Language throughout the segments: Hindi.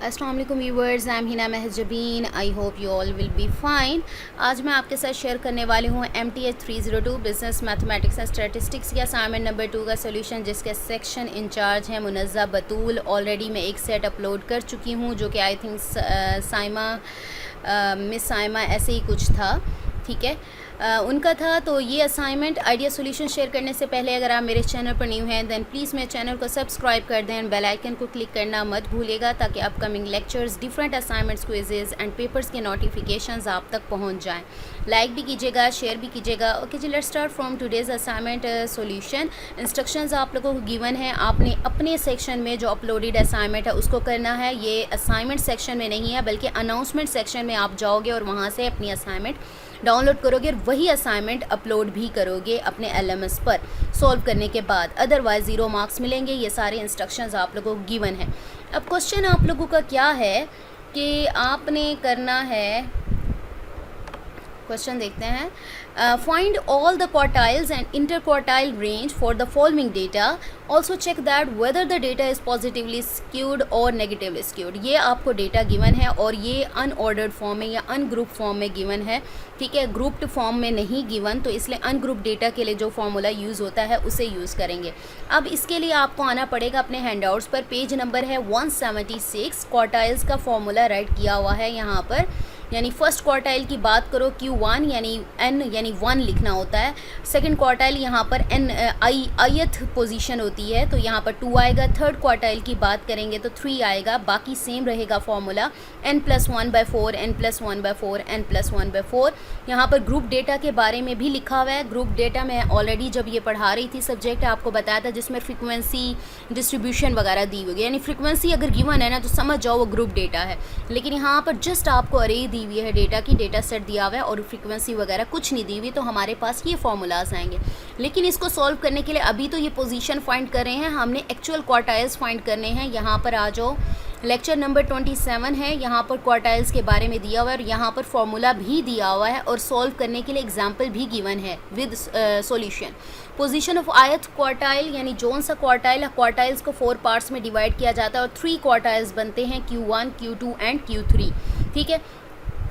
अस्सलाम वालेकुम viewers, I am Hina Mahjabeen. I hope you all will be fine. आज मैं आपके साथ शेयर करने वाली हूँ MTH 302 business mathematics and statistics या असाइनमेंट नंबर 2 का सोल्यूशन, जिसके सेक्शन इंचार्ज है मुनज़्ज़ा बतूल। ऑलरेडी मैं एक सेट अपलोड कर चुकी हूँ जो कि आई थिंक मिस साइमा ऐसे ही कुछ था, ठीक है, उनका था। तो ये असाइनमेंट आइडिया सॉल्यूशन शेयर करने से पहले अगर आप मेरे चैनल पर न्यू हैं दैन प्लीज़ मेरे चैनल को सब्सक्राइब कर दें एंड बेल आइकन को क्लिक करना मत भूलिएगा ताकि upcoming lectures, different assignments, quizzes and papers के नोटिफिकेशंस आप तक पहुंच जाएं। लाइक भी कीजिएगा, शेयर भी कीजिएगा। ओके जी, let's start from today's assignment solution. Instructions आप लोगों को गिवन है, आपने अपने सेक्शन में जो अपलोडेड असाइनमेंट है उसको करना है। ये असाइनमेंट सेक्शन में नहीं है बल्कि अनाउंसमेंट सेक्शन में आप जाओगे और वहाँ से अपनी असाइनमेंट डाउनलोड करोगे और वही असाइनमेंट अपलोड भी करोगे अपने LMS पर सॉल्व करने के बाद, अदरवाइज 0 मार्क्स मिलेंगे। ये सारे इंस्ट्रक्शंस आप लोगों को गिवन है। अब क्वेश्चन आप लोगों का क्या है कि आपने करना है, क्वेश्चन देखते हैं। Find all the quartiles and inter quartile range for the following data, also check that whether the data is positively skewed और नेगेटिवली स्क्यूड। ये आपको डेटा गिवन है और ये अनऑर्डर्ड फॉर्म में या अनग्रुप फॉर्म में गिवन है, ठीक है, ग्रुप्ड फॉर्म में नहीं गिवन। तो इसलिए अनग्रुप डेटा के लिए जो फॉर्मूला यूज़ होता है उसे यूज़ करेंगे। अब इसके लिए आपको आना पड़ेगा अपने हैंडआउट्स पर, पेज नंबर है 176। क्वार्टाइल्स का फॉर्मूला राइट किया हुआ है यहाँ पर। यानी फर्स्ट क्वार्टाइल की बात करो Q1 यानी N यानी 1 लिखना होता है। सेकंड क्वार्टाइल यहाँ पर N ith पोजीशन होती है तो यहाँ पर 2 आएगा। थर्ड क्वार्टाइल की बात करेंगे तो 3 आएगा। बाकी सेम रहेगा फॉर्मूला n+1/4 n+1/4 n+1/4। यहाँ पर ग्रुप डेटा के बारे में भी लिखा हुआ है। ग्रुप डेटा मैं ऑलरेडी जब ये पढ़ा रही थी सब्जेक्ट आपको बताया था, जिसमें फ्रीक्वेंसी डिस्ट्रीब्यूशन वगैरह दी हुई है। यानी फ्रीक्वेंसी अगर गिवन है ना तो समझ जाओ वो ग्रुप डेटा है, लेकिन यहाँ पर जस्ट आपको अरे दी हुई है डेटा की, डेटा सेट दिया हुआ है और फ्रीक्वेंसी वगैरह कुछ नहीं दी हुई, तो हमारे पास ये फॉर्मूलाज आएंगे। लेकिन इसको सॉल्व करने के लिए अभी तो ये पोजीशन फाइंड कर रहे हैं, हमने एक्चुअल क्वार्टाइल्स फाइंड करने हैं। यहाँ पर आ जाओ, लेक्चर नंबर 27 है, यहाँ पर क्वार्टाइल्स के बारे में दिया हुआ है और यहाँ पर फॉर्मूला भी दिया हुआ है और सॉल्व करने के लिए एग्जाम्पल भी गिवन है with solution. Position of ith quartile यानी जोन सा क्वार्टाइल है, क्वार्टाइल्स को 4 पार्ट्स में डिवाइड किया जाता है और 3 क्वार्टाइल्स बनते हैं, Q1, Q2 एंड Q3, ठीक है।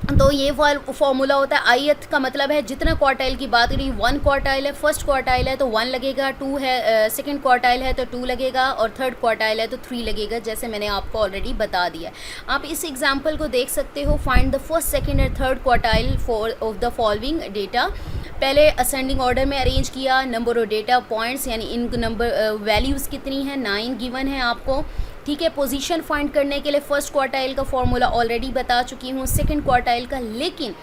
तो ये फॉर्मूला होता है। आयथ का मतलब है जितना क्वार्टाइल की बात करें, 1 क्वार्टाइल है, फर्स्ट क्वार्टाइल है तो 1 लगेगा, 2 है, सेकंड क्वार्टाइल है तो 2 लगेगा और थर्ड क्वार्टाइल है तो 3 लगेगा, जैसे मैंने आपको ऑलरेडी बता दिया। आप इस एग्जांपल को देख सकते हो। Find the first, second and third quartile of the following data. पहले असेंडिंग ऑर्डर में अरेंज किया। नंबर ऑफ डेटा पॉइंट्स यानी इन नंबर वैल्यूज़ कितनी है, 9 गिवन है आपको, ठीक है। पोजीशन फाइंड करने के लिए फर्स्ट क्वार्टाइल का फॉर्मूला ऑलरेडी बता चुकी हूँ, सेकंड क्वार्टाइल का, लेकिन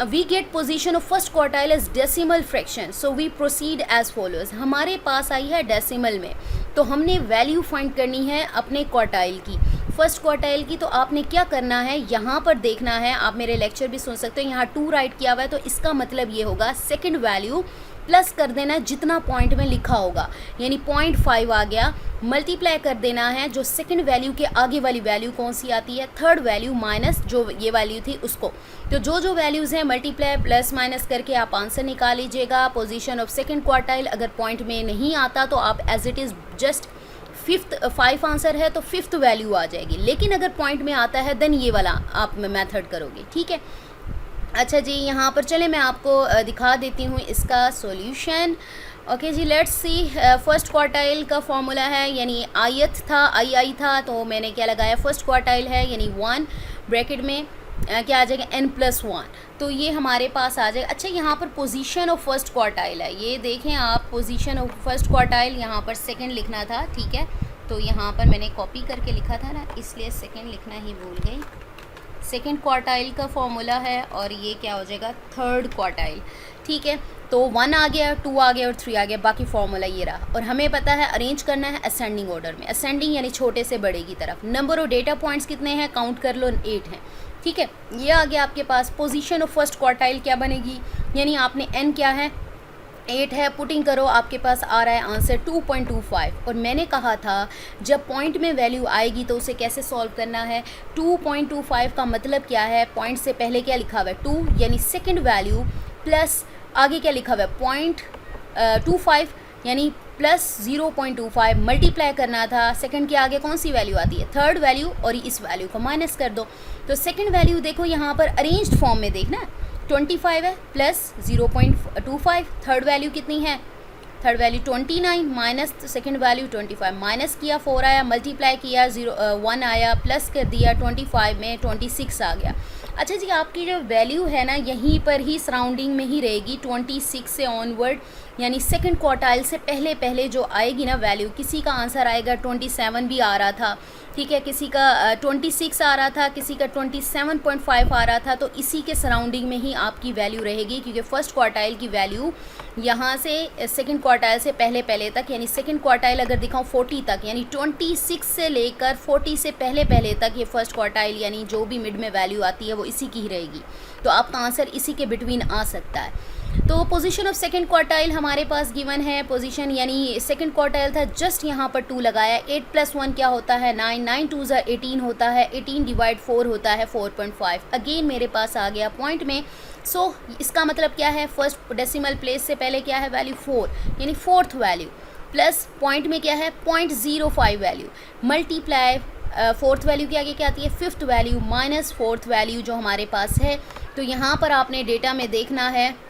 we get position of first quartile as decimal fraction, so we proceed as follows. हमारे पास आई है डेसिमल में, तो हमने वैल्यू फाइंड करनी है अपने क्वार्टाइल की, फर्स्ट क्वार्टाइल की। तो आपने क्या करना है, यहाँ पर देखना है, आप मेरे लेक्चर भी सुन सकते हो, यहाँ 2 राइट किया हुआ है तो इसका मतलब ये होगा सेकेंड वैल्यू प्लस कर देना है जितना पॉइंट में लिखा होगा, यानी 0.5 आ गया, मल्टीप्लाई कर देना है जो सेकंड वैल्यू के आगे वाली वैल्यू कौन सी आती है, थर्ड वैल्यू माइनस जो ये वैल्यू थी उसको। तो जो वैल्यूज़ हैं मल्टीप्लाई प्लस माइनस करके आप आंसर निकाल लीजिएगा। पोजीशन ऑफ सेकंड क्वार्टाइल अगर पॉइंट में नहीं आता तो आप as it is just 5 answer है तो 5th वैल्यू आ जाएगी, लेकिन अगर पॉइंट में आता है देन ये वाला आप मेथड करोगे, ठीक है। अच्छा जी, यहाँ पर चले मैं आपको दिखा देती हूँ इसका सॉल्यूशन। ओके जी, लेट्स सी। फर्स्ट क्वार्टाइल का फॉर्मूला है, यानी आयथ था, आई था, तो मैंने क्या लगाया, फर्स्ट क्वार्टाइल है यानी 1 ब्रैकेट में क्या आ जाएगा, n+1, तो ये हमारे पास आ जाएगा। अच्छा, यहाँ पर पोजीशन ऑफ फर्स्ट क्वार्टाइल है, ये देखें आप, पोजीशन ऑफ फर्स्ट क्वार्टाइल, यहाँ पर सेकंड लिखना था, ठीक है, तो यहाँ पर मैंने कॉपी करके लिखा था ना, इसलिए सेकंड लिखना ही भूल गई। सेकंड क्वार्टाइल का फॉर्मूला है और ये क्या हो जाएगा, थर्ड क्वार्टाइल, ठीक है। तो 1 आ गया, 2 आ गया और 3 आ गया, बाकी फॉर्मूला ये रहा। और हमें पता है अरेंज करना है असेंडिंग ऑर्डर में, असेंडिंग यानी छोटे से बड़े की तरफ। नंबर ऑफ डेटा पॉइंट्स कितने हैं, काउंट कर लो, 8 हैं, ठीक है। ये आ गया आपके पास। पोजीशन ऑफ फर्स्ट क्वार्टाइल क्या बनेगी, यानी आपने n क्या है, 8 है, पुटिंग करो, आपके पास आ रहा है आंसर 2.25। और मैंने कहा था जब पॉइंट में वैल्यू आएगी तो उसे कैसे सॉल्व करना है। 2.25 का मतलब क्या है, पॉइंट से पहले क्या लिखा हुआ है, 2 यानी सेकंड वैल्यू प्लस आगे क्या लिखा हुआ है, 0.25 यानी प्लस 0.25 मल्टीप्लाई करना था, सेकंड के आगे कौन सी वैल्यू आती है, थर्ड वैल्यू, और इस वैल्यू को माइनस कर दो। तो सेकंड वैल्यू देखो यहाँ पर अरेंज्ड फॉर्म में देखना 25 है प्लस 0.25, थर्ड वैल्यू कितनी है, third value 29 minus second value 25, minus किया 4 आया, मल्टीप्लाई किया 1 आया, प्लस कर दिया 25 में 26 आ गया। अच्छा जी, आपकी जो वैल्यू है ना यहीं पर ही सराउंडिंग में ही रहेगी 26 से ऑनवर्ड, यानी सेकंड क्वार्टाइल से पहले पहले जो आएगी ना वैल्यू, किसी का आंसर आएगा 27 भी आ रहा था, ठीक है, किसी का 26 आ रहा था, किसी का 27.5 आ रहा था, तो इसी के सराउंडिंग में ही आपकी वैल्यू रहेगी, क्योंकि फर्स्ट क्वार्टाइल की वैल्यू यहाँ से सेकंड क्वार्टाइल से पहले पहले तक, यानी सेकंड क्वार्टाइल अगर दिखाऊँ 40 तक, यानी 26 से लेकर 40 से पहले पहले तक ये फर्स्ट क्वार्टाइल यानी जो भी मिड में वैल्यू आती है वो इसी की ही रहेगी। तो आपका आंसर इसी के बिटवीन आ सकता है। तो पोजीशन ऑफ सेकंड क्वार्टाइल हमारे पास गिवन है, पोजीशन यानी सेकंड क्वार्टाइल था, जस्ट यहाँ पर 2 लगाया, 8 + 1 क्या होता है 9, 9 2 = 18 होता है, 18 / 4 होता है 4.5, अगेन मेरे पास आ गया पॉइंट में। सो इसका मतलब क्या है, फर्स्ट डेसिमल प्लेस से पहले क्या है वैल्यू 4, यानी फोर्थ वैल्यू, प्लस पॉइंट में क्या है 0.05 वैल्यू, मल्टीप्लाई फोर्थ वैल्यू के आगे क्या आती है fifth value, minus fourth value जो हमारे पास है। तो यहाँ पर आपने डेटा में देखना है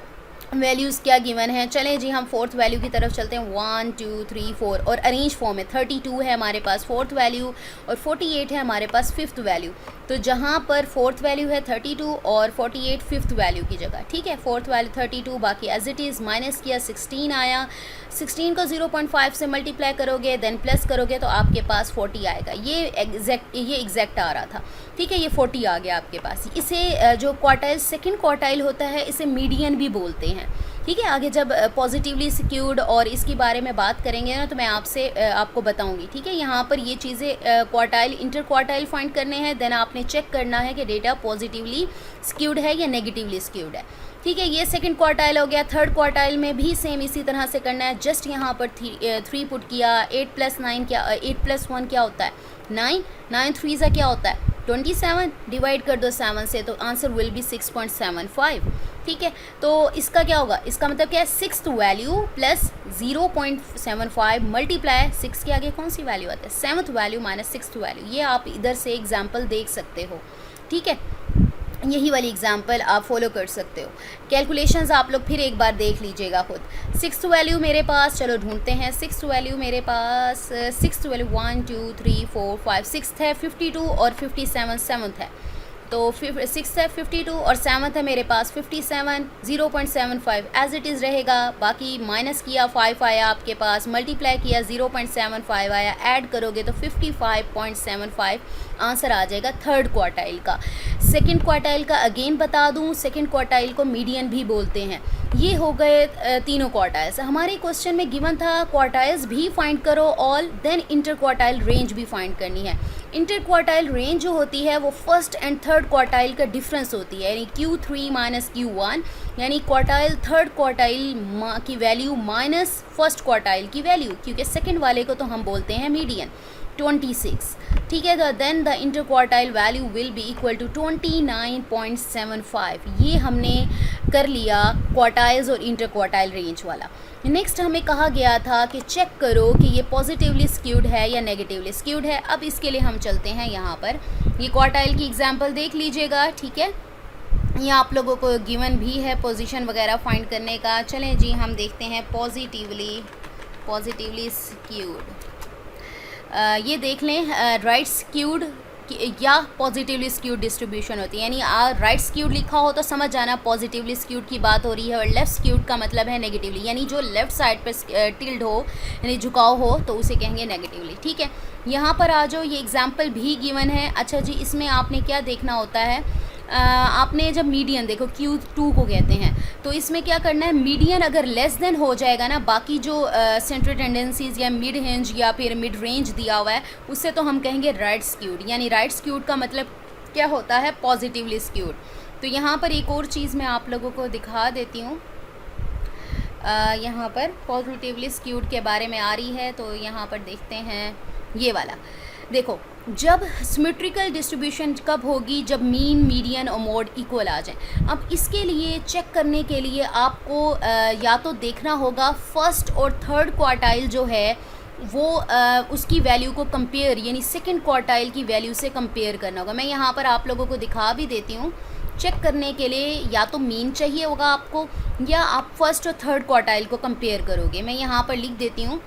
वैल्यूज़ क्या गिवन है। चलें जी, हम फोर्थ वैल्यू की तरफ चलते हैं, 1 2 3 4, और अरेंज फॉर्म में 32 है हमारे पास फोर्थ वैल्यू और 48 है हमारे पास फिफ्थ वैल्यू। तो जहाँ पर फोर्थ वैल्यू है 32 और 48 फिफ्थ वैल्यू की जगह, ठीक है, फोर्थ वैल्यू 32 बाकी एज इट इज़, माइनस किया 16 आया, 16 को 0.5 से मल्टीप्लाई करोगे देन प्लस करोगे तो आपके पास 40 आएगा। ये एग्जैक्ट आ रहा था, ठीक है, ये 40 आ गया आपके पास। इसे जो क्वार्टाइल सेकंड क्वार्टाइल होता है इसे मीडियन भी बोलते हैं, ठीक है। आगे जब पॉजिटिवली सिक्योर्ड और इसके बारे में बात करेंगे ना तो मैं आपको बताऊंगी, ठीक है। यहाँ पर ये चीज़ें क्वार्टाइल इंटर क्वार्टाइल फाइंड करने हैं, देन आपने चेक करना है कि डेटा पॉजिटिवली स्क्यूड है या नेगेटिवली स्क्यूड है, ठीक है। ये सेकंड क्वार्टाइल हो गया। थर्ड क्वार्टाइल में भी सेम इसी तरह से करना है, जस्ट यहाँ पर 3 पुट किया, 8 + 9 क्या 8 + 1 क्या होता है 9, 9 3 क्या होता है 27, डिवाइड कर दो 7 से तो आंसर विल बी 6.75, ठीक है। तो इसका क्या होगा, इसका मतलब क्या है सिक्स्थ वैल्यू प्लस 0.75 मल्टीप्लाई 6 के आगे कौन सी वैल्यू आती है seventh value minus sixth value. ये आप इधर से एग्जाम्पल देख सकते हो, ठीक है, यही वाली एग्जाम्पल आप फॉलो कर सकते हो। कैलकुलेशंस आप लोग फिर एक बार देख लीजिएगा खुद। सिक्स्थ वैल्यू मेरे पास, चलो ढूंढते हैं, सिक्स्थ वैल्यू मेरे पास, सिक्स्थ वैल्यू 1 2 3 4 5 सिक्स्थ है, 52 और 57 सेवन्थ है। तो सिक्स है 52 और सेवन्थ है मेरे पास 57, 0.75 एज इट इज़ रहेगा। बाकी माइनस किया 5 आया आपके पास, मल्टीप्लाई किया 0.75 आया, ऐड करोगे तो 55.75 आंसर आ जाएगा थर्ड क्वार्टाइल का। सेकंड क्वार्टाइल का अगेन बता दूं, सेकंड क्वार्टाइल को मीडियन भी बोलते हैं। ये हो गए तीनों क्वार्टाइल्स। हमारे क्वेश्चन में गिवन था क्वार्टाइल्स भी फाइंड करो all, then inter quartile range भी फाइंड करनी है। इंटर क्वार्टाइल रेंज जो होती है वो फर्स्ट एंड थर्ड क्वार्टाइल का डिफरेंस होती है, यानी Q3 माइनस Q1, यानी क्वार्टाइल थर्ड क्वार्टाइल की वैल्यू माइनस फर्स्ट क्वार्टाइल की वैल्यू, क्योंकि सेकंड वाले को तो हम बोलते हैं मीडियन 26, ठीक है। तो then the inter quartile value will be equal to 29.75। ये हमने कर लिया क्वार्टाइल्स और इंटर क्वार्टाइल रेंज वाला। नेक्स्ट हमें कहा गया था कि चेक करो कि ये पॉजिटिवली स्क्यूड है या नेगेटिवली स्क्यूड है। अब इसके लिए हम चलते हैं यहाँ पर, ये क्वार्टाइल की एग्जांपल देख लीजिएगा, ठीक है। ये आप लोगों को गिवन भी है पोजीशन वगैरह फाइंड करने का। चलें जी, हम देखते हैं पॉजिटिवली स्क्यूड। ये देख लें, राइट स्क्यूड या पॉजिटिवली स्क्यूड डिस्ट्रीब्यूशन होती है, यानी राइट स्क्यूड लिखा हो तो समझ जाना पॉजिटिवली स्क्यूड की बात हो रही है, और लेफ़्ट स्क्यूड का मतलब है नेगेटिवली, यानी जो लेफ़्ट साइड पर टिल्ड हो यानी झुकाव हो तो उसे कहेंगे नेगेटिवली, ठीक है। यहाँ पर आ जाओ, ये एग्जाम्पल भी गिवन है। अच्छा जी, इसमें आपने क्या देखना होता है, आपने जब मीडियन देखो Q2 को कहते हैं, तो इसमें क्या करना है, मीडियन अगर लेस देन हो जाएगा ना, बाकी जो सेंट्रल टेंडेंसीज या मिड रेंज या फिर मिड रेंज दिया हुआ है उससे तो हम कहेंगे राइट स्क्यूड, यानी राइट स्क्यूड का मतलब क्या होता है पॉजिटिवली स्क्यूड। तो यहाँ पर एक और चीज़ मैं आप लोगों को दिखा देती हूँ, यहाँ पर पॉजिटिवली स्क्यूड के बारे में आ रही है, तो यहाँ पर देखते हैं ये वाला। देखो जब सिमेट्रिकल डिस्ट्रीब्यूशन कब होगी, जब मीन, मीडियन और मोड इक्वल आ जाएं। अब इसके लिए चेक करने के लिए आपको या तो देखना होगा फर्स्ट और थर्ड क्वार्टाइल जो है वो उसकी वैल्यू को कंपेयर, यानी सेकंड क्वार्टाइल की वैल्यू से कंपेयर करना होगा। मैं यहाँ पर आप लोगों को दिखा भी देती हूँ। चेक करने के लिए या तो मीन चाहिए होगा आपको, या आप फर्स्ट और थर्ड क्वार्टाइल को कंपेयर करोगे। मैं यहाँ पर लिख देती हूँ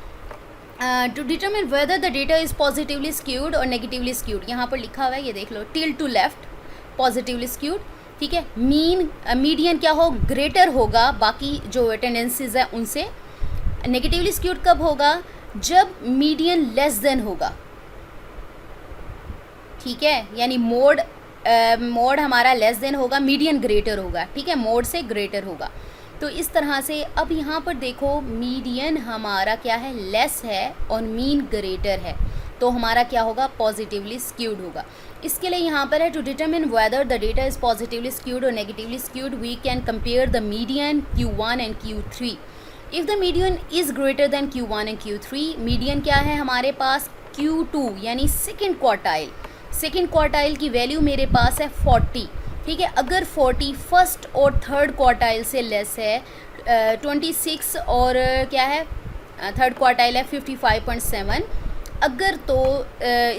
to determine whether the data is positively skewed और नेगेटिवली स्क्यूड। यहाँ पर लिखा हुआ है, ये देख लो, tilt to left positively skewed, ठीक है। मीडियन क्या हो, ग्रेटर होगा बाकी जो टेंडेंसीज है उनसे। नेगेटिवली स्क्यूड कब होगा, जब मीडियन लेस देन होगा, ठीक है, यानी मोड हमारा लेस देन होगा, मीडियन ग्रेटर होगा, ठीक है, मोड से ग्रेटर होगा। तो इस तरह से अब यहाँ पर देखो मीडियन हमारा क्या है, लेस है और मीन ग्रेटर है, तो हमारा क्या होगा, पॉजिटिवली स्क्यूड होगा। इसके लिए यहाँ पर है to determine whether the data is positively skewed और negatively skewed we can compare the median Q1 and Q3। If the median is greater than Q1 and Q3, median क्या है हमारे पास, Q2 यानी सेकेंड क्वार्टाइल की वैल्यू मेरे पास है 40, ठीक है। अगर 40 फर्स्ट और थर्ड क्वार्टाइल से लेस है, 26 और क्या है थर्ड क्वार्टाइल है 55.7, अगर तो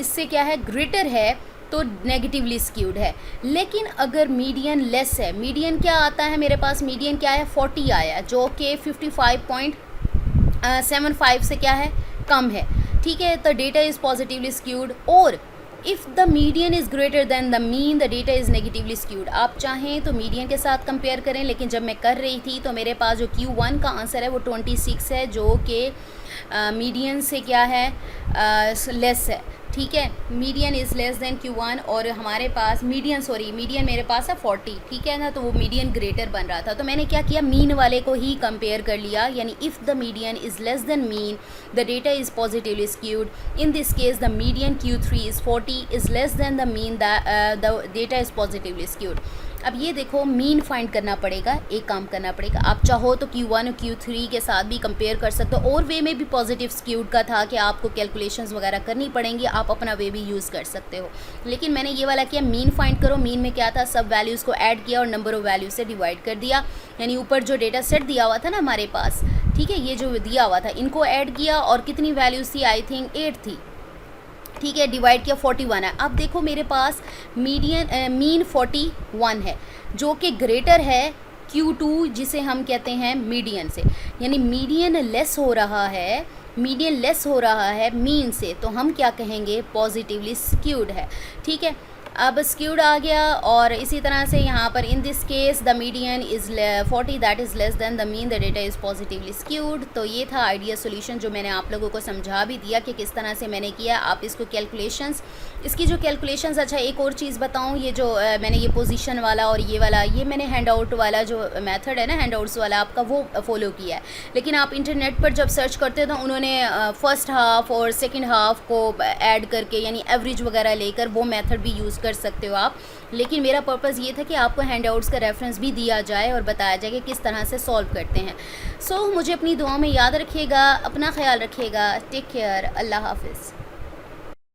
इससे क्या है ग्रेटर है तो नेगेटिवली स्क्यूड है। लेकिन अगर मीडियन लेस है, मीडियन क्या आता है मेरे पास, मीडियन क्या है 40 आया, जो कि 55.75 से क्या है कम है, ठीक है। तो डेटा इज़ पॉजिटिवली स्क्यूड। और if the median is greater then the mean the data is negatively skewed. आप चाहें तो मीडियन के साथ कंपेयर करें, लेकिन जब मैं कर रही थी तो मेरे पास जो Q1 का आंसर है वो 26 है, जो कि मीडियन से क्या है लेस है, ठीक है। Median is less than Q1 और हमारे पास मीडियन मेरे पास है 40, ठीक है ना, तो वो मीडियन ग्रेटर बन रहा था। तो मैंने क्या किया, मीन वाले को ही कंपेयर कर लिया, यानी if the median is less than mean the data is positively skewed. In this case the median Q3 is 40 is less than the mean the data is positively skewed. अब ये देखो मीन फाइंड करना पड़ेगा, एक काम करना पड़ेगा। आप चाहो तो Q1 और Q3 के साथ भी कंपेयर कर सकते हो, और वे में भी पॉजिटिव स्क्यूड का था कि आपको कैलकुलेशंस वगैरह करनी पड़ेंगी, आप अपना वे भी यूज़ कर सकते हो। लेकिन मैंने ये वाला किया, मीन फाइंड करो। मीन में क्या था, सब वैल्यूज़ को ऐड किया और नंबर ऑफ़ वैल्यू से डिवाइड कर दिया, यानी ऊपर जो डेटा सेट दिया हुआ था ना हमारे पास, ठीक है, ये जो दिया हुआ था इनको ऐड किया और कितनी वैल्यूज़ थी, आई थिंक 8 थी, ठीक है, डिवाइड किया 41 है। अब देखो मेरे पास मीन 41 है, जो कि ग्रेटर है Q2 जिसे हम कहते हैं मीडियन से, यानी मीडियन लेस हो रहा है मीन से, तो हम क्या कहेंगे, पॉजिटिवली स्क्यूड है, ठीक है। अब स्क्यूड आ गया। और इसी तरह से यहाँ पर in this case the median is 40 that is less than the mean the data is positively skewed. तो ये था आइडिया सॉल्यूशन जो मैंने आप लोगों को समझा भी दिया कि किस तरह से मैंने किया। आप इसको इसकी जो कैलकुलेशंस, अच्छा एक और चीज़ बताऊँ, ये जो मैंने ये पोजीशन वाला और ये वाला, ये मैंने हैंड आउट वाला जो मेथड है ना, हैंड आउट्स वाला आपका, वो फॉलो किया है। लेकिन आप इंटरनेट पर जब सर्च करते हो तो उन्होंने फर्स्ट हाफ और सेकेंड हाफ को ऐड करके, यानी एवरेज वगैरह लेकर वो मेथड भी यूज़ कर सकते हो आप। लेकिन मेरा पर्पज़ ये था कि आपको हैंड आउट्स का रेफरेंस भी दिया जाए और बताया जाए कि किस तरह से सॉल्व करते हैं। सो मुझे अपनी दुआ में याद रखिएगा, अपना ख्याल रखिएगा, टेक केयर, अल्लाह हाफिज़।